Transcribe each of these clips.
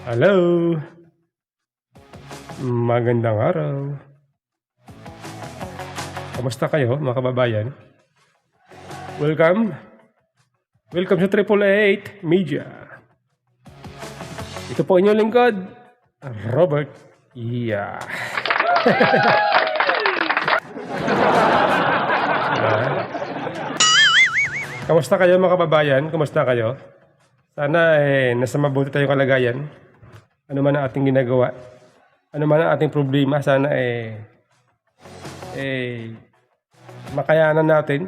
Hello, magandang araw. Kamusta kayo mga kababayan? Welcome. Welcome sa Triple Eight Media. Ito po inyong lingkod, Robert. Yeah. Kamusta kayo mga kababayan? Kamusta kayo? Sana nasa mabuti tayong kalagayan. Ano man ang ating ginagawa, ano man ang ating problema, sana makayanan natin.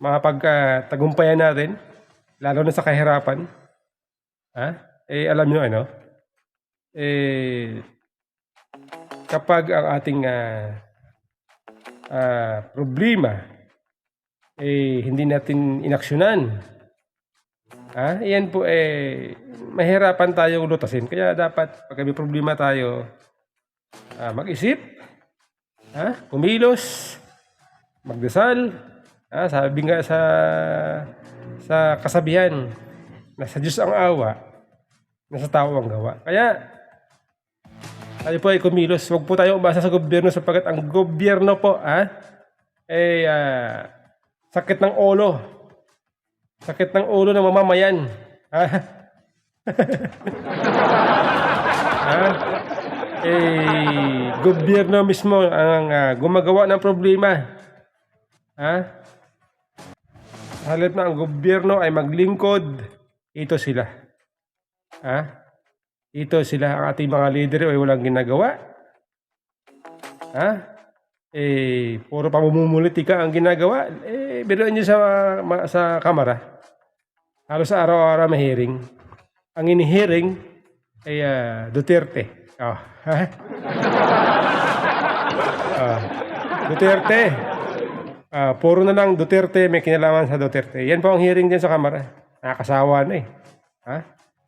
Mapagtagumpayan natin, lalo na sa kahirapan. Alam nyo ano, kapag ang ating problema hindi natin inaksyonan, yan po mahirapan tayong lutasin. Kaya dapat pag may problema tayo, mag-isip, kumilos, magdasal. Sabi nga sa kasabihan, nasa Diyos ang awa, nasa tao ang gawa. Kaya tayo po ay kumilos. Huwag po tayo umasa sa gobyerno sapagkat ang gobyerno po sakit ng ulo. Sakit ng ulo ng mamamayan. Gobyerno mismo ang gumagawa ng problema. Halip na ang gobyerno ay maglingkod, ito sila. Ito sila, ang ating mga leader ay walang ginagawa. Puro pamumulitika ang ginagawa. Biruin nyo sa kamara. Halos araw-araw may hearing. Ang ini-hearing ay Duterte. Duterte. Puro na lang Duterte, may kinalaman sa Duterte. Yan po ang hearing din sa kamara. Nakakasawa na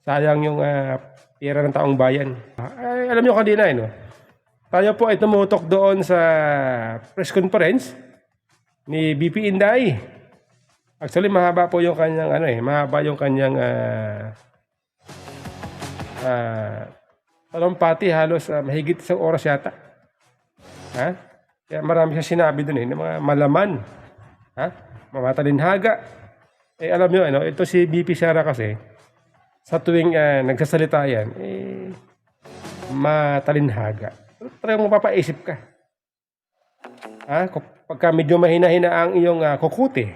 Sayang yung pera ng taong bayan. Alam nyo kanina no? Tayo po ay tumutok doon sa press conference ni BP Inday. Actually, mahaba po yung kanyang mahaba yung kanyang talumpati, halos mahigit isang oras yata. Kaya marami siya sinabi doon ng mga malaman. Mga talinhaga. Alam nyo, ito si BP Sara kasi, sa tuwing nagsasalita yan, matalinhaga. Talagang mapapaisip ka. Pagka medyo mahina-hina ang iyong kukuti,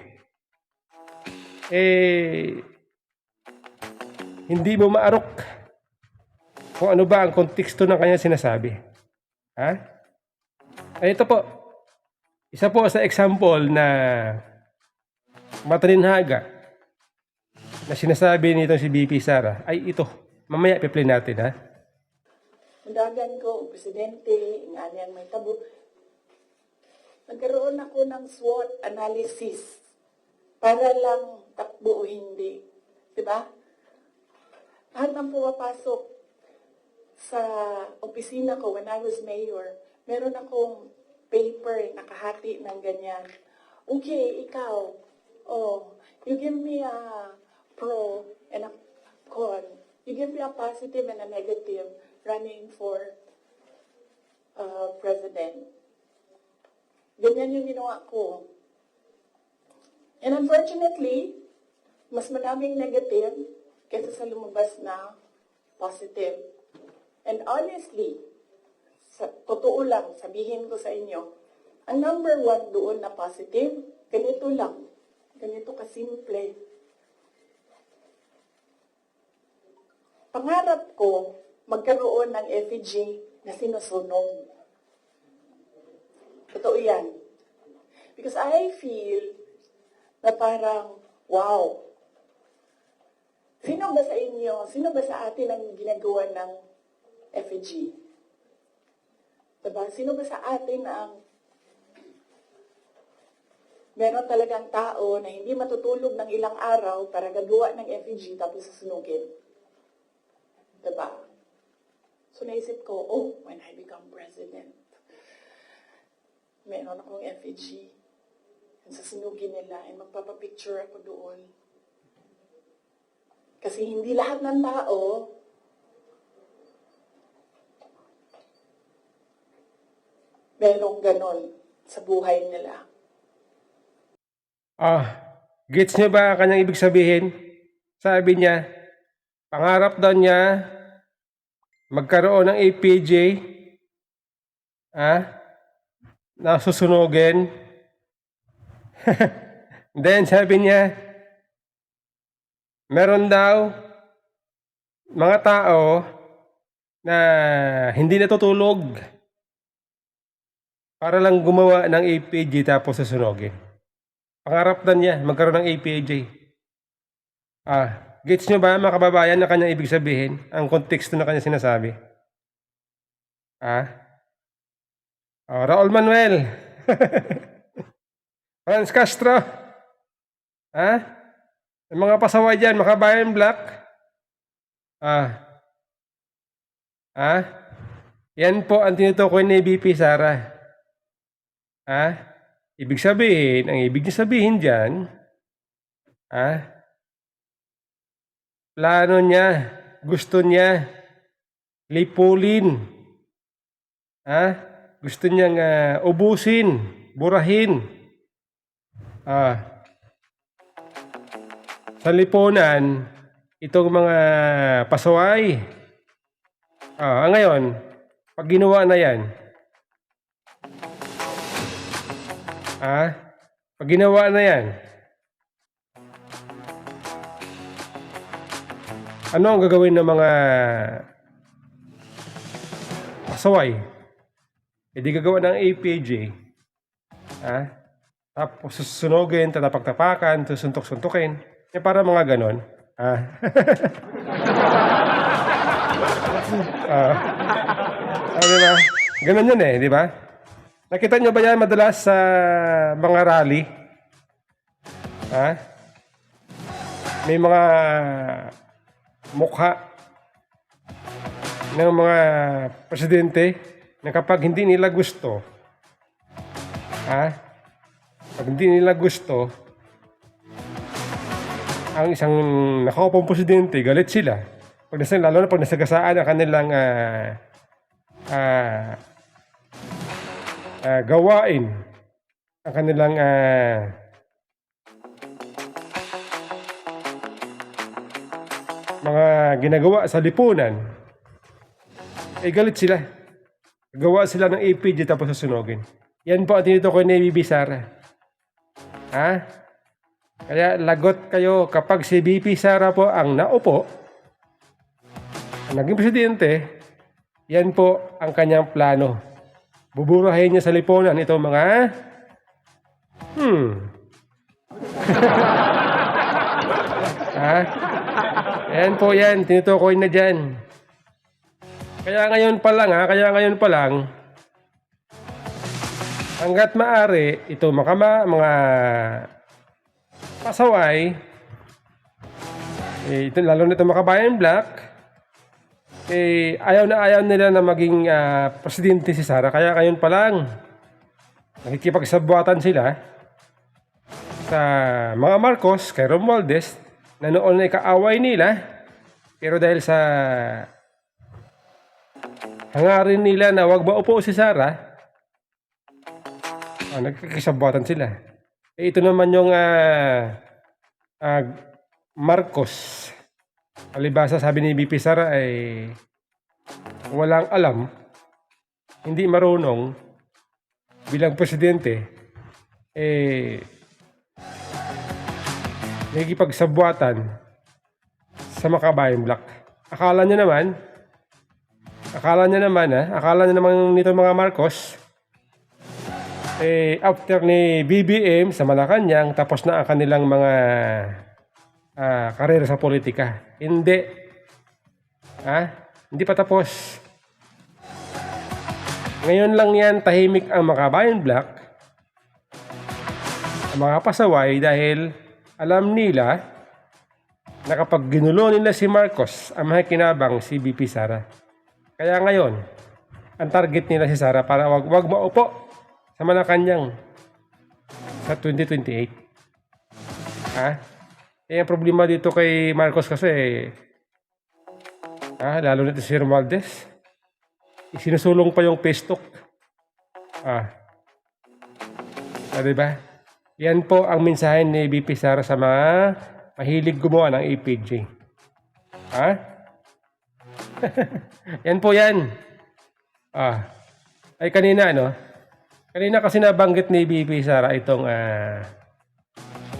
hindi mo maarok kung ano ba ang konteksto ng kanyang sinasabi. Ito po, isa po sa example na matalinhaga na sinasabi nito si BP Sara ay ito. Mamaya i-play natin Undagan ko, Presidente, inanyang may tabo. Nagkaroon ako ng SWOT analysis para lang takbo o hindi. Diba? Lahat ng pumapasok sa opisina ko when I was mayor, meron akong paper nakahati ng ganyan. Okay, ikaw, you give me a pro and a con. You give me a positive and a negative running for president. Ganyan yung ginawa ko. And unfortunately, mas maraming negative kaysa sa lumabas na positive. And honestly, sa totoo lang, sabihin ko sa inyo, ang number one doon na positive, ganito lang. Ganito kasimple. Pangarap ko, magkaroon ng effigy na sinusunog. Totoo yan. Because I feel na parang, wow. Sino ba sa inyo, sino ba sa atin ang ginagawa ng effigy? Diba? Sino ba sa atin ang meron talagang tao na hindi matutulog ng ilang araw para gagawa ng effigy tapos susunugin? Diba? So naisip ko, when I become president, meron akong effigy. And sasunugin nila and magpapapicture ako doon. Kasi hindi lahat ng tao merong ganon sa buhay nila. Gets niyo ba ang kanyang ibig sabihin? Sabi niya, pangarap daw niya magkaroon ng APJ, na susunugin. Then sabi niya, meron daw mga tao na hindi natutulog para lang gumawa ng APJ tapos susunugin. Pangarap na niya magkaroon ng APJ. Gets nyo ba mga kababayan na kanyang ibig sabihin? Ang konteksto na kanya sinasabi. Raul Manuel. Franz Castro. Yung mga pasaway dyan, makabayan black. Yan po ang tinutukoy ni BP Sara. Ibig sabihin, ang ibig niya sabihin dyan, plano niya, gusto niya, lipulin, gusto niyang ubusin, burahin. Sa lipunan, itong mga pasaway. Ngayon, pag ginawa na yan, pag ginawa na yan, ano ang gagawin ng mga pasaway? Hindi gagawa ng APJ. Tapos susunugin, tatapak-tapakan, susuntok-suntukin. Para mga ganon. Diba? Ganon yun di ba? Nakita nyo ba yan madalas sa mga rally? May mga mukha ng mga presidente na kapag hindi nila gusto, pag hindi nila gusto ang isang nakaupang presidente, galit sila. Lalo na pag nasagasaan ang kanilang gawain, ang kanilang mga ginagawa sa lipunan, galit sila. Gawa sila ng APJ tapos susunugin. Yan po ang tinutukoy ni BP Sara. Kaya lagot kayo kapag si BP Sara po ang naupo, ang naging presidente, yan po ang kanyang plano. Buburahin niya sa lipunan itong mga Yan po yan, tinutukoy na dyan. Kaya ngayon pa lang, hanggat maaari, ito mga pasaway, ito, lalo na ito makabayan black, ayaw nila na maging presidente si Sara. Kaya ngayon pa lang, nakikipagsabuatan sila sa mga Marcos, kay Romualdez, na noon ay kaaway nila, pero dahil sa hangarin nila na wag maupo si Sara, nagkikisabuatan sila. Ito naman yung Marcos. Alibasa, sabi ni BP Sara ay walang alam, hindi marunong bilang presidente, nagkikipagsabuatan sa makabayan black. Akala niya naman nito mga Marcos, after ni BBM sa Malacanang, tapos na ang kanilang mga karera sa politika. Hindi. Hindi pa tapos. Ngayon lang yan, tahimik ang makabayan black, ang mga pasaway, dahil alam nila na kapag ginulo nila si Marcos, ang makikinabang si BP Sara. Kaya ngayon, ang target nila si Sara para wag maupo sa Malacanang sa 2028. Eh, ang problema dito kay Marcos kasi, lalo na ito si Romualdez, isinusulong pa yung pestok. Diba? Yan po ang mensahe ni VP Sara sa mga mahilig gumawa ng APJ. Yan po yan. Ay kanina, kanina kasi nabanggit ni VP Sara itong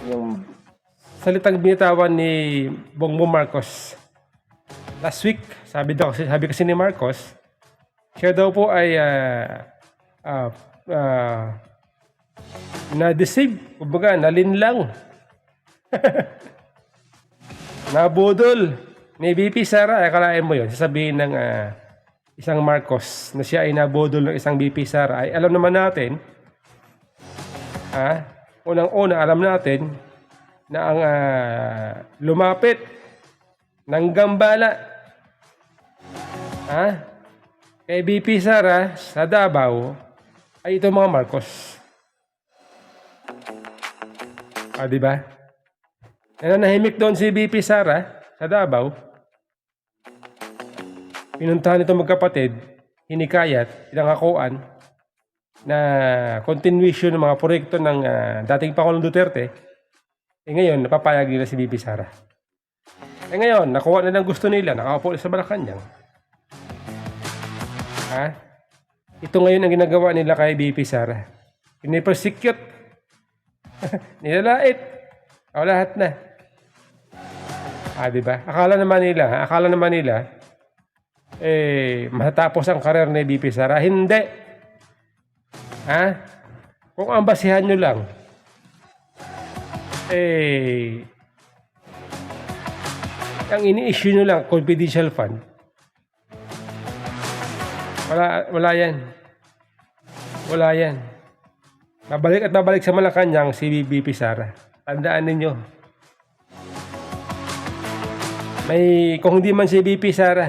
yung salitang binitawan ni Bongbong Marcos last week. Sabi kasi ni Marcos, siya daw po ay na-deceive, kumbaga nalinlang, nabudol ni VP Sara. Akalain mo yun, sasabihin ng isang Marcos na siya ay nabudol ng isang VP Sara. Ay alam naman natin, unang-una alam natin na ang lumapit ng gambala kay VP Sara sa Davao ay itong mga Marcos. Diba? Nananahimik doon si VP Sara sa Davao. Pinuntahan itong magkapatid, hinikayat, pinangakuan na continuation ng mga proyekto ng dating Pangulong Duterte. Ngayon, napapayag nila si VP Sara. Ngayon, nakuha na ng gusto nila, nakaupo sa Malacanang. Ito ngayon ang ginagawa nila kay VP Sara. Pinipersecute. Nilalait. Lahat na. Diba? Akala naman nila, matatapos ang karir ni VP Sara. Hindi. Kung ang basihan nyo lang, ang ini-issue nyo lang, confidential fund, wala yan. Wala yan. Babalik at babalik sa Malacanang si VP Sara. Tandaan ninyo. Kung hindi man si VP Sara,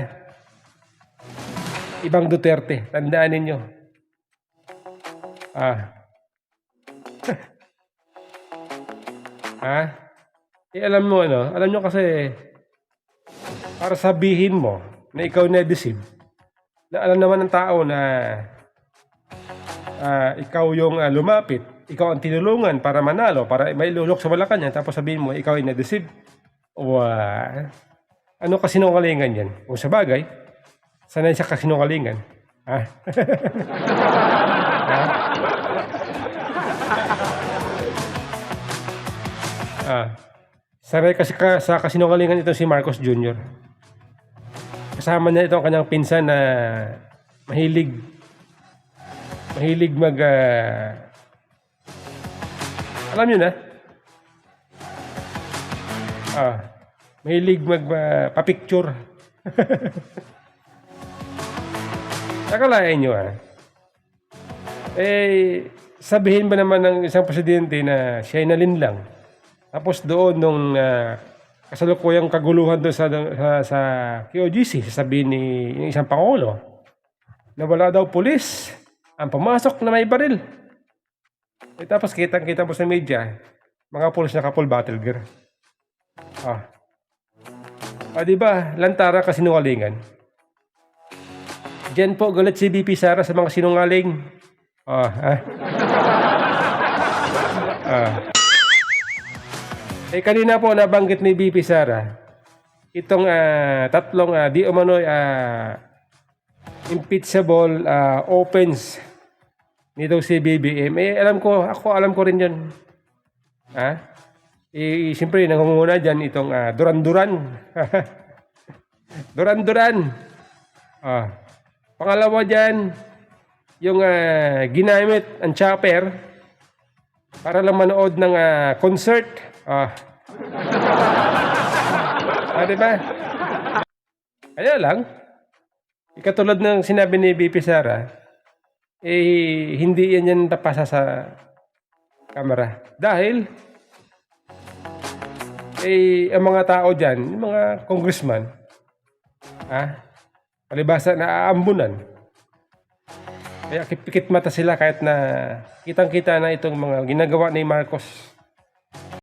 ibang Duterte. Tandaan ninyo. Alam mo alam nyo kasi, para sabihin mo na ikaw na-deceive, na alam naman ng tao na ikaw yung lumapit, ikaw ang tinulungan para manalo, para may lulok sa Malacanang, tapos sabihin mo ikaw ay na-deceive. Ano kasinungalingan yan? Kung sa bagay, sanay sa kasinungalingan. Sanay kasi sa kasinungalingan itong si Marcos Jr. Kasama niya itong kanyang pinsan na mahilig alam nyo na, mahilig pa-picture. Nakalain nyo sabihin ba naman ng isang presidente na siya ay nalinlang, tapos doon nung kasalukuyang kaguluhan doon sa KOGC, sasabihin ni isang pangulo na wala daw pulis ang pumasok na may baril. Tapos kitang-kita mo sa media, mga pulis na full battle gear. Diba? Lantara kasinungalingan. Diyan po galit si VP Sara sa mga sinungaling. Kanina po nabanggit ni VP Sara itong tatlong di umano'y impeachable offense nitong si BBM. Alam ko rin yun. Siyempre nangunguna dyan itong Duran-Duran. Duran-Duran. Pangalawa dyan, yung ginamit ang chopper para lang manood ng concert. Diba? Kaya lang, katulad ng sinabi ni VP Sara, hindi yan napasa sa kamera. Dahil, ang mga tao dyan, yung mga congressman, palibasa na aambunan. Kaya pikit mata sila kahit na kitang-kita na itong mga ginagawa ni Marcos